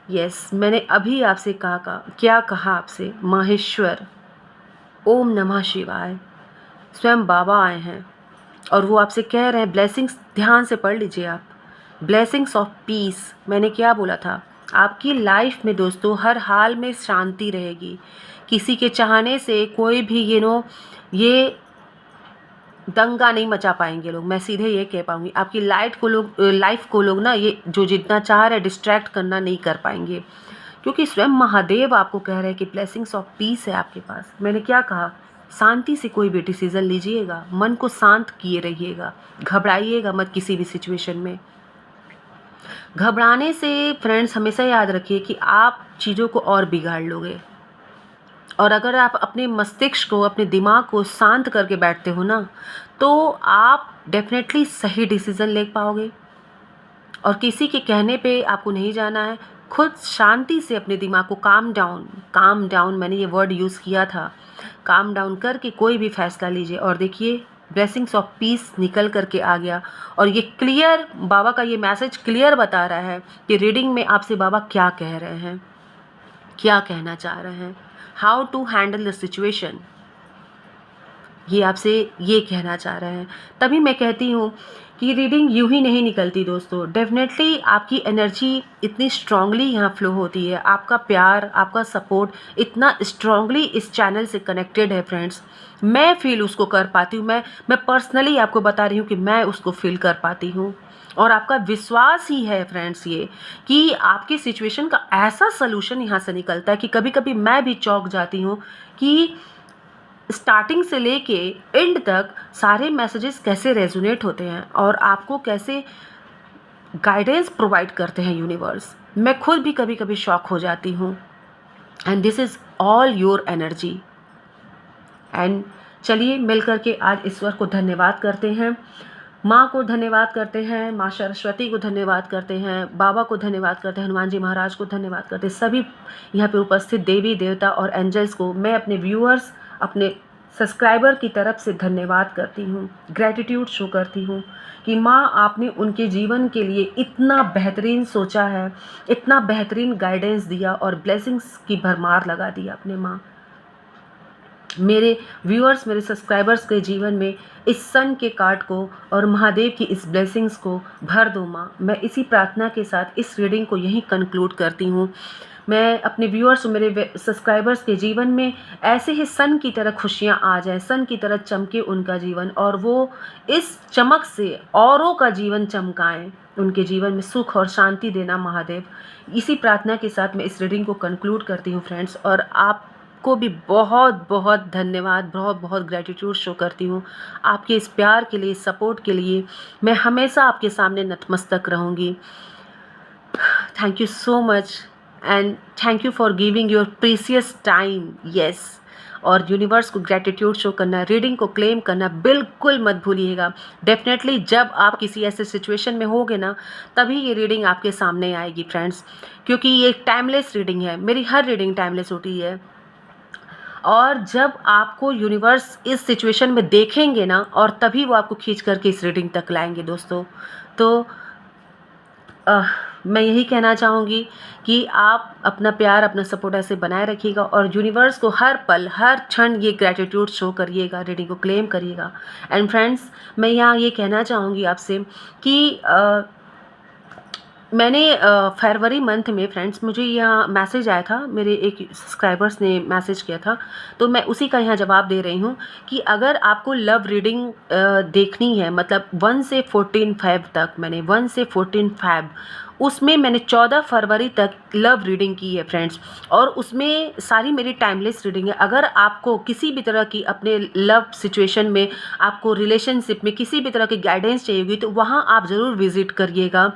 यस, मैंने अभी आपसे क्या कहा आपसे, माहेश्वर, ओम नमः शिवाय, स्वयं बाबा आए हैं और वो आपसे कह रहे हैं, ब्लेसिंग्स ध्यान से पढ़ लीजिए आप। ब्लेसिंग्स ऑफ पीस, मैंने क्या बोला था, आपकी लाइफ में दोस्तों हर हाल में शांति रहेगी। किसी के चाहने से कोई भी ये दंगा नहीं मचा पाएंगे लोग, मैं सीधे ये कह पाऊंगी। आपकी लाइफ को लोग ना ये जो जितना चाह रहे डिस्ट्रैक्ट करना नहीं कर पाएंगे, क्योंकि स्वयं महादेव आपको कह रहे हैं कि ब्लेसिंग्स ऑफ पीस है आपके पास। मैंने क्या कहा, शांति से कोई भी डिसीजन लीजिएगा, मन को शांत किए रहिएगा, घबराइएगा मत किसी भी सिचुएशन में। घबराने से फ्रेंड्स हमेशा याद रखिए कि आप चीज़ों को और बिगाड़ लोगे। और अगर आप अपने मस्तिष्क को, अपने दिमाग को शांत करके बैठते हो ना, तो आप डेफिनेटली सही डिसीज़न ले पाओगे। और किसी के कहने पे आपको नहीं जाना है, खुद शांति से अपने दिमाग को काम डाउन मैंने ये वर्ड यूज़ किया था, काम डाउन करके कोई भी फैसला लीजिए। और देखिए ब्लेसिंग्स ऑफ पीस निकल करके आ गया। और ये क्लियर, बाबा का ये मैसेज क्लियर बता रहा है कि रीडिंग में आपसे बाबा क्या कह रहे हैं, क्या कहना चाह रहे हैं, how to handle the situation, ये आपसे ये कहना चाह रहे हैं। तभी मैं कहती हूँ कि रीडिंग यूं ही नहीं निकलती दोस्तों, डेफिनेटली आपकी एनर्जी इतनी स्ट्रांगली यहाँ फ्लो होती है, आपका प्यार, आपका सपोर्ट इतना स्ट्रांगली इस चैनल से कनेक्टेड है फ्रेंड्स। मैं फील उसको कर पाती हूँ, मैं पर्सनली आपको बता रही हूँ कि मैं उसको फील कर पाती हूँ। और आपका विश्वास ही है फ्रेंड्स ये कि आपकी सिचुएशन का ऐसा सलूशन यहाँ से निकलता है कि कभी कभी मैं भी चौंक जाती हूँ कि स्टार्टिंग से लेके एंड तक सारे मैसेजेस कैसे रेजोनेट होते हैं और आपको कैसे गाइडेंस प्रोवाइड करते हैं यूनिवर्स। मैं खुद भी कभी कभी शॉक हो जाती हूँ। And this is all your energy. And चलिए मिल करके आज ईश्वर को धन्यवाद करते हैं, माँ को धन्यवाद करते हैं, माँ सरस्वती को धन्यवाद करते हैं, बाबा को धन्यवाद करते हैं, हनुमान जी महाराज को धन्यवाद करते हैं, सभी यहाँ पे उपस्थित देवी देवता और एंजल्स को मैं अपने व्यूअर्स, अपने सब्सक्राइबर की तरफ से धन्यवाद करती हूँ, ग्रैटिट्यूड शो करती हूँ कि माँ आपने उनके जीवन के लिए इतना बेहतरीन सोचा है, इतना बेहतरीन गाइडेंस दिया और ब्लेसिंग्स की भरमार लगा दी आपने माँ। मेरे व्यूअर्स, मेरे सब्सक्राइबर्स के जीवन में इस सन के कार्ड को और महादेव की इस ब्लेसिंग्स को भर दो माँ। मैं इसी प्रार्थना के साथ इस रीडिंग को यहीं कंक्लूड करती हूँ। मैं अपने व्यूअर्स और मेरे सब्सक्राइबर्स के जीवन में ऐसे ही सन की तरह खुशियाँ आ जाए, सन की तरह चमके उनका जीवन और वो इस चमक से औरों का जीवन चमकाएं, उनके जीवन में सुख और शांति देना महादेव। इसी प्रार्थना के साथ मैं इस रीडिंग को कंक्लूड करती हूँ फ्रेंड्स। और आप को भी बहुत बहुत धन्यवाद, बहुत बहुत ग्रैटिट्यूड शो करती हूँ आपके इस प्यार के लिए, सपोर्ट के लिए। मैं हमेशा आपके सामने नतमस्तक रहूँगी। Thank you so much and thank you for giving your precious time. Yes, और यूनिवर्स को ग्रैटिट्यूड शो करना, रीडिंग को क्लेम करना बिल्कुल मत भूलिएगा। डेफिनेटली जब आप किसी ऐसे सिचुएशन में होगे ना, तभी ये रीडिंग आपके सामने आएगी फ्रेंड्स, क्योंकि ये टाइमलेस रीडिंग है। मेरी हर रीडिंग टाइमलेस होती है। और जब आपको यूनिवर्स इस सिचुएशन में देखेंगे ना, और तभी वो आपको खींच करके इस रीडिंग तक लाएंगे दोस्तों। तो मैं यही कहना चाहूँगी कि आप अपना प्यार, अपना सपोर्ट ऐसे बनाए रखिएगा और यूनिवर्स को हर पल, हर क्षण ये ग्रैटिट्यूड शो करिएगा, रीडिंग को क्लेम करिएगा। एंड फ्रेंड्स, मैं यहाँ ये कहना चाहूँगी आपसे कि मैंने फरवरी मंथ में फ्रेंड्स, मुझे यहाँ मैसेज आया था, मेरे एक सब्सक्राइबर्स ने मैसेज किया था, तो मैं उसी का यहाँ जवाब दे रही हूँ कि अगर आपको लव रीडिंग देखनी है, मतलब 1 से 14 फ़ेब तक, मैंने 1 से 14 फ़ेब, उसमें मैंने 14 फरवरी तक लव रीडिंग की है फ्रेंड्स। और उसमें सारी मेरी टाइमलेस रीडिंग है। अगर आपको किसी भी तरह की अपने लव सिचुएशन में, आपको रिलेशनशिप में किसी भी तरह की गाइडेंस चाहिए होगी, तो वहाँ आप ज़रूर विज़िट करिएगा।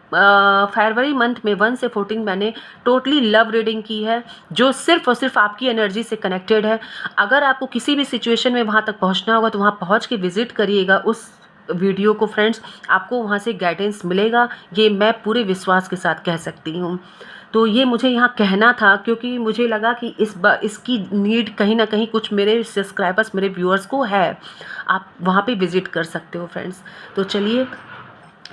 फरवरी मंथ में 1 से 14 मैंने टोटली लव रीडिंग की है, जो सिर्फ़ और सिर्फ आपकी एनर्जी से कनेक्टेड है। अगर आपको किसी भी सिचुएशन में वहाँ तक पहुँचना होगा, तो वहाँ पहुँच के विज़िट करिएगा उस वीडियो को फ्रेंड्स, आपको वहाँ से गाइडेंस मिलेगा, ये मैं पूरे विश्वास के साथ कह सकती हूँ। तो ये मुझे यहाँ कहना था, क्योंकि मुझे लगा कि इसकी नीड कहीं ना कहीं कुछ मेरे सब्सक्राइबर्स, मेरे व्यूअर्स को है। आप वहाँ पे विज़िट कर सकते हो फ्रेंड्स। तो चलिए,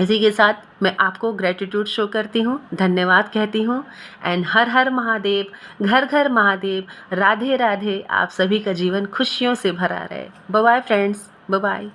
इसी के साथ मैं आपको ग्रैटिट्यूड शो करती हूँ, धन्यवाद कहती हूँ। एंड हर हर महादेव, घर घर महादेव, राधे राधे। आप सभी का जीवन खुशियों से भरा रहे। Bye bye friends, bye bye.